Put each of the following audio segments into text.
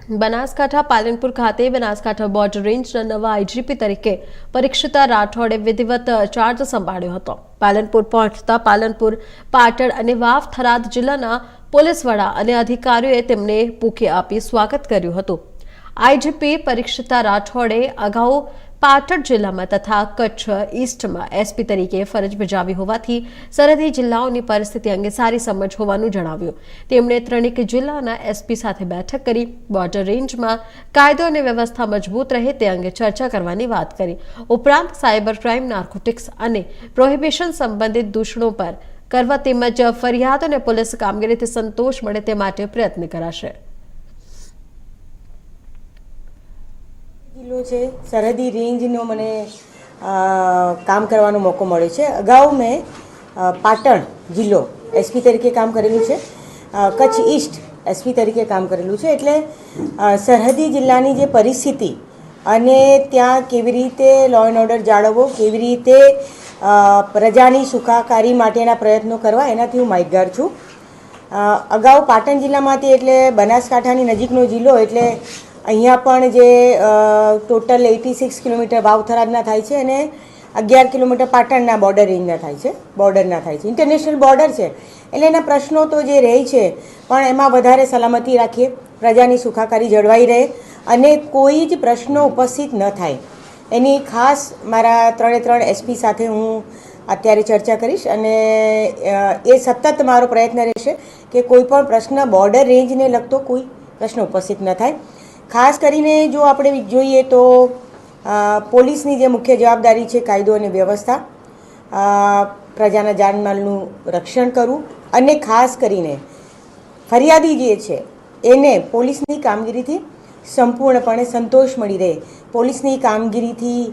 બનાસકાંઠા પાલનપુર ખાતે બનાસકાંઠા બોર્ડર રેન્જના નવા આઈજીપી તરીકે પરીક્ષિતા રાઠોડે વિધિવત ચાર્જ સંભાળ્યો હતો। પાલનપુર પહોંચતા પાલનપુર, પાટણ અને વાવ થરાદ જિલ્લાના પોલીસ વડા અને અધિકારીઓએ તેમને બુકે આપી સ્વાગત કર્યું હતું। આઈજીપી પરીક્ષિતા રાઠોડે અગાઉ પાટણ જિલ્લામાં તથા કચ્છ ઈસ્ટમાં એસપી તરીકે ફરજ બજાવી હોવાથી સરહદી જિલ્લાઓની પરિસ્થિતિ અંગે સારી સમજ હોવાનું જણાવ્યું। તેમણે ત્રણેક જિલ્લાના એસપી સાથે બેઠક કરી બોર્ડર રેન્જમાં કાયદો અને વ્યવસ્થા મજબૂત રહે તે અંગે ચર્ચા કરવાની વાત કરી। ઉપરાંત સાયબર ક્રાઇમ, નાર્કોટિક્સ અને પ્રોહિબિશન સંબંધિત દૂષણો પર કરવા તેમજ ફરિયાદ અને પોલીસ કામગીરીથી સંતોષ મળે તે માટે પ્રયત્ન કરાશે। જિલ્લો છે સરહદી રેન્જનો મને કામ કરવાનો મોકો મળ્યો છે। અગાઉ મેં પાટણ જિલ્લો એસપી તરીકે કામ કરેલું છે, કચ્છ ઈસ્ટ એસપી તરીકે કામ કરેલું છે। એટલે સરહદી જિલ્લાની જે પરિસ્થિતિ અને ત્યાં કેવી રીતે લો એન્ડ ઓર્ડર જાળવવો, કેવી રીતે પ્રજાની સુખાકારી માટેના પ્રયત્નો કરવા, એનાથી હું માહિતગાર છું। અગાઉ પાટણ જિલ્લામાંથી એટલે બનાસકાંઠાની નજીકનો જિલ્લો એટલે અહીંયા પણ જે ટોટલ 86 કિલોમીટર વાવ-થરાદના થાય છે અને 11 કિલોમીટર પાટણના બોર્ડર રેન્જના થાય છે, બોર્ડરના થાય છે, ઇન્ટરનેશનલ બોર્ડર છે। એટલે એના પ્રશ્નો તો જે રહે છે પણ એમાં વધારે સલામતી રાખીએ, પ્રજાની સુખાકારી જળવાઈ રહે અને કોઈ જ પ્રશ્નો ઉપસ્થિત ન થાય એની ખાસ મારા ત્રણે એસપી સાથે હું અત્યારે ચર્ચા કરીશ અને એ સતત મારો પ્રયત્ન રહેશે કે કોઈ પણ પ્રશ્ન બોર્ડર રેન્જને લગતો કોઈ પ્રશ્ન ઉપસ્થિત ન થાય। ખાસ કરીને જો આપણે જોઈએ તો પોલીસની જે મુખ્ય જવાબદારી છે કાયદો અને વ્યવસ્થા, પ્રજાના જાનમાલનું રક્ષણ કરવું અને ખાસ કરીને ફરિયાદી જે છે એને પોલીસની કામગીરીથી સંપૂર્ણપણે સંતોષ મળી રહે, પોલીસની કામગીરીથી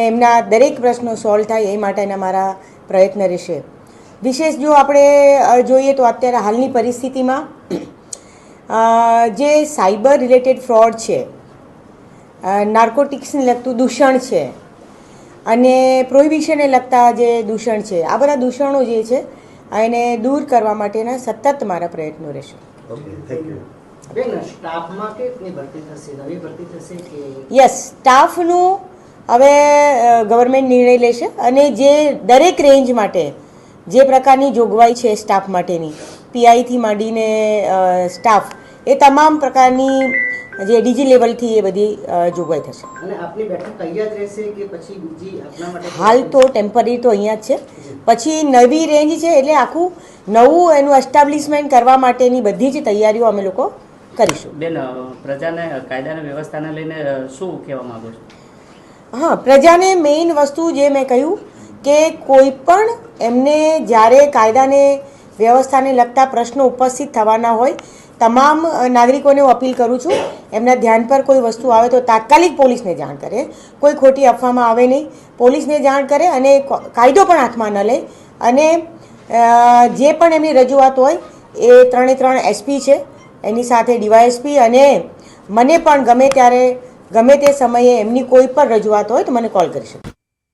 એમના દરેક પ્રશ્નો સોલ્વ થાય એ માટેના મારા પ્રયત્ન રહેશે। વિશેષ જો આપણે જોઈએ તો અત્યારે હાલની પરિસ્થિતિમાં જે સાયબર રિલેટેડ ફ્રોડ છે, નાર્કોટિક્સને લગતું દૂષણ છે અને પ્રોહિબિશનને લગતા જે દૂષણ છે, આ બધા દૂષણો જે છે એને દૂર કરવા માટેના સતત મારા પ્રયત્નો રહેશે। યસ, સ્ટાફનું હવે ગવર્મેન્ટ નિર્ણય લેશે અને જે દરેક રેન્જ માટે જે પ્રકારની જોગવાઈ છે સ્ટાફ માટેની, પીઆઈથી માંડીને સ્ટાફ, એ તમામ પ્રકારની જે ડીજી લેવલથી એ બધી જોગવાઈ થશે। અને આપની બેઠક તૈયાર રહેશે કે પછી બીજી આપના માટે? હાલ તો ટેમ્પરરી તો અહીંયા જ છે, પછી નવી રેન્જ છે એટલે આખું નવું એનું એસ્ટાબ્લિશમેન્ટ કરવા માટેની બધી જ તૈયારીઓ અમે લોકો કરીશું। બેન, પ્રજાને કાયદાની વ્યવસ્થાને લઈને શું કહેવા માંગો છો? હા, પ્રજાને મેઇન વસ્તુ જે મેં કહ્યું કે કોઈ પણ એમને જ્યારે કાયદાને વ્યવસ્થાને લગતા પ્રશ્નો ઉપસ્થિત થવાના હોય, તમામ નાગરિકોને હું અપીલ કરું છું એમના ધ્યાન પર કોઈ વસ્તુ આવે તો તાત્કાલિક પોલીસને જાણ કરે, કોઈ ખોટી અફવામાં આવે નહીં, પોલીસને જાણ કરે અને કાયદો પણ હાથમાં ન લે અને જે પણ એમની રજૂઆત હોય એ ત્રણે એસપી છે એની સાથે ડીવાયએસપી અને મને પણ ગમે ત્યારે ગમે તે સમયે એમની કોઈ પણ રજૂઆત હોય તો મને કોલ કરી શકે।